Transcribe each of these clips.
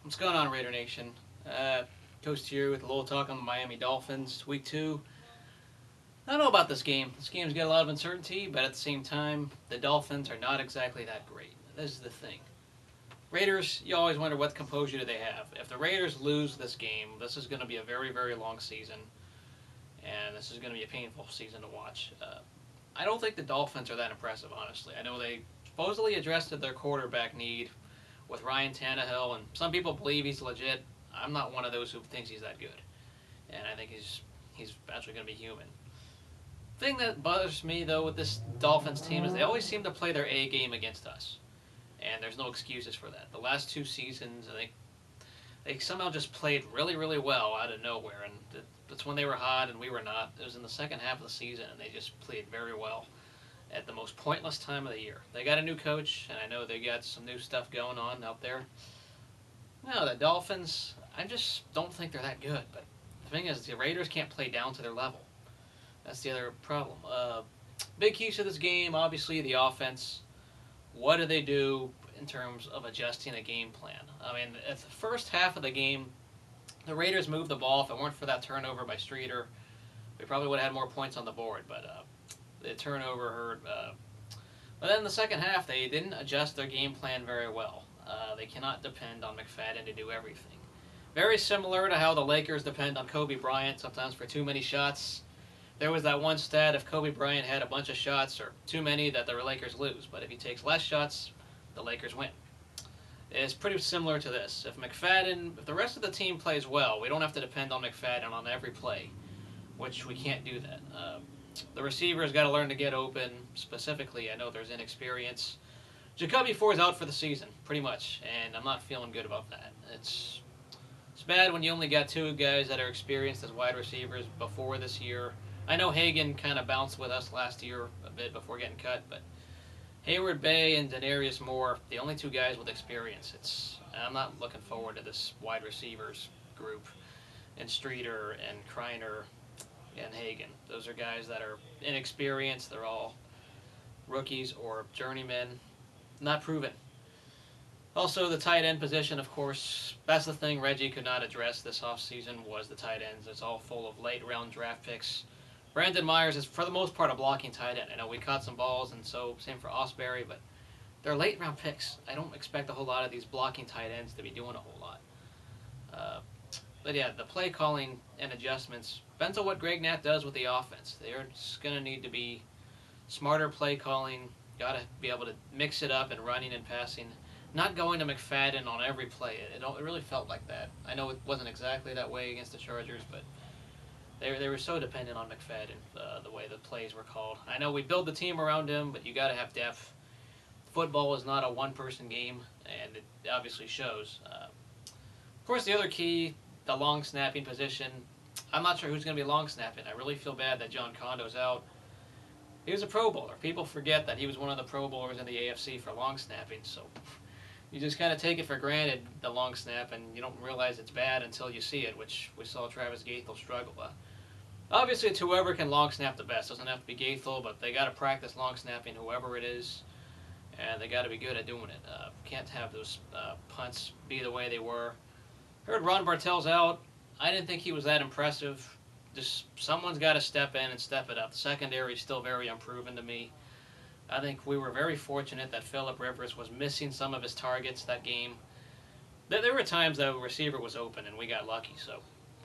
What's going on, Raider Nation? Toast here with a little talk on the Miami Dolphins, Week 2. I don't know about this game. This game's got a lot of uncertainty, but at the same time, the Dolphins are not exactly that great. This is the thing. Raiders, you always wonder what composure do they have. If the Raiders lose this game, this is going to be a very, very long season, and this is going to be a painful season to watch. I don't think the Dolphins are that impressive, honestly. I know they supposedly addressed their quarterback need with Ryan Tannehill, and some people believe he's legit. I'm not one of those who thinks he's that good, and I think he's actually going to be human. The thing that bothers me though with this Dolphins team is they always seem to play their A game against us, and there's no excuses for that. The last 2 seasons, I think they somehow just played really, really well out of nowhere, and that's when they were hot and we were not. It was in the second half of the season, and they just played very well at the most pointless time of the year. They got a new coach, and I know they got some new stuff going on out there. No, the Dolphins, I just don't think they're that good. But the thing is, the Raiders can't play down to their level. That's the other problem. Big keys to this game, obviously, the offense. What do they do in terms of adjusting a game plan? I mean, at the first half of the game, the Raiders moved the ball. If it weren't for that turnover by Streeter, we probably would have had more points on the board. But the turnover hurt. But then in the second half, they didn't adjust their game plan very well. They cannot depend on McFadden to do everything. Very similar to how the Lakers depend on Kobe Bryant sometimes for too many shots. There was that one stat, if Kobe Bryant had a bunch of shots or too many, that the Lakers lose. But if he takes less shots, the Lakers win. It's pretty similar to this. If the rest of the team plays well, we don't have to depend on McFadden on every play, which we can't do that. The receivers got to learn to get open. Specifically, I know there's inexperience. Jacoby Ford's out for the season, pretty much, and I'm not feeling good about that. It's bad when you only got 2 guys that are experienced as wide receivers before this year. I know Hagan kind of bounced with us last year a bit before getting cut, but Heyward-Bey and Denarius Moore, the only 2 guys with experience. I'm not looking forward to this wide receivers group, and Streeter and Kreiner and Hagan. Those are guys that are inexperienced. They're all rookies or journeymen, not proven. Also, the tight end position, of course, that's the thing Reggie could not address this offseason was the tight ends. It's all full of late-round draft picks. Brandon Myers is, for the most part, a blocking tight end. I know we caught some balls, and so same for Osbury, but they're late-round picks. I don't expect a whole lot of these blocking tight ends to be doing a whole lot. But yeah, the play calling and adjustments depends on what Greg Knapp does with the offense. They're just going to need to be smarter play calling, got to be able to mix it up in running and passing, not going to McFadden on every play. It really felt like that. I know it wasn't exactly that way against the Chargers, but they were so dependent on McFadden, the way the plays were called. I know we build the team around him, but you got to have depth. Football is not a one-person game, and it obviously shows. Of course, the other key, the long snapping position. I'm not sure who's going to be long snapping. I really feel bad that John Condo's out. He was a Pro Bowler. People forget that he was one of the Pro Bowlers in the AFC for long snapping, so you just kind of take it for granted, the long snap, and you don't realize it's bad until you see it, which we saw Travis Gaethel struggle. Obviously, it's whoever can long snap the best. Doesn't have to be Gaethel, but they got to practice long snapping, whoever it is, and they got to be good at doing it. Can't have those punts be the way they were. Heard Ron Bartel's out. I didn't think he was that impressive. Just someone's got to step in and step it up. The secondary is still very unproven to me. I think we were very fortunate that Phillip Rivers was missing some of his targets that game. There were times that the receiver was open and we got lucky. So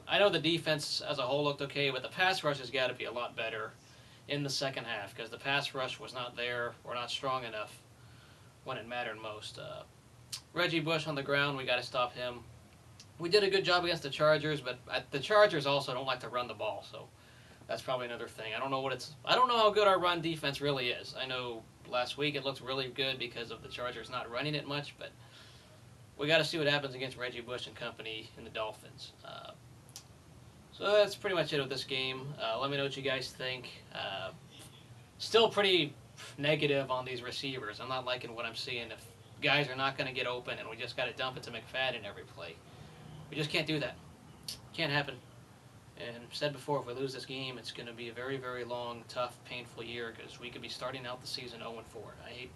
I know the defense as a whole looked okay, but the pass rush has got to be a lot better in the second half because the pass rush was not there or not strong enough when it mattered most. Reggie Bush on the ground, we got to stop him. We did a good job against the Chargers, but the Chargers also don't like to run the ball, so that's probably another thing. I don't know how good our run defense really is. I know last week it looked really good because of the Chargers not running it much, but we got to see what happens against Reggie Bush and company in the Dolphins. So that's pretty much it with this game. Let me know what you guys think. Still pretty negative on these receivers. I'm not liking what I'm seeing. If guys are not going to get open and we just got to dump it to McFadden every play. We just can't do that. Can't happen. And said before, if we lose this game, it's going to be a very, very long, tough, painful year because we could be starting out the season 0-4. I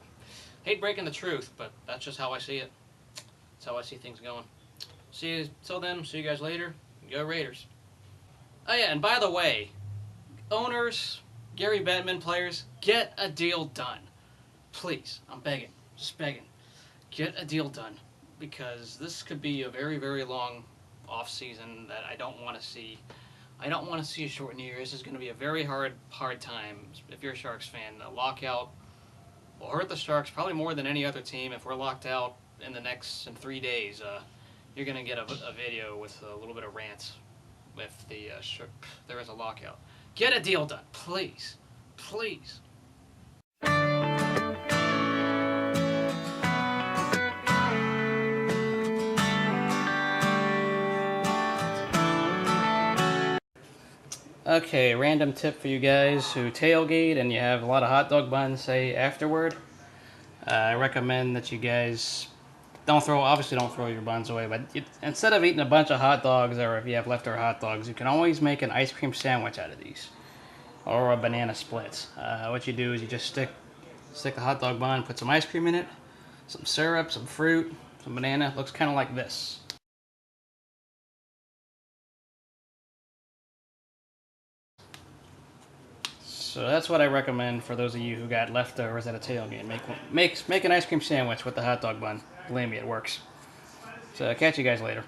hate breaking the truth, but that's just how I see it. That's how I see things going. Till then, see you guys later. Go Raiders. Oh yeah, and by the way, owners, Gary Bettman players, get a deal done. Please, I'm begging, just begging. Get a deal done, because this could be a very, very long off season that I don't want to see. I don't want to see a shortened year. This is going to be a very hard time if you're a Sharks fan. A lockout will hurt the Sharks probably more than any other team. If we're locked out in 3 days, you're going to get a video with a little bit of rants if there is a lockout. Get a deal done, please, please. Okay, random tip for you guys who tailgate and you have a lot of hot dog buns, say, afterward. I recommend that you guys obviously don't throw your buns away, but instead of eating a bunch of hot dogs, or if you have leftover hot dogs, you can always make an ice cream sandwich out of these, or a banana split. What you do is you just stick the hot dog bun, put some ice cream in it, some syrup, some fruit, some banana. It looks kind of like this. So that's what I recommend for those of you who got leftovers at a tailgate. Make an ice cream sandwich with the hot dog bun. Believe me, it works. So catch you guys later.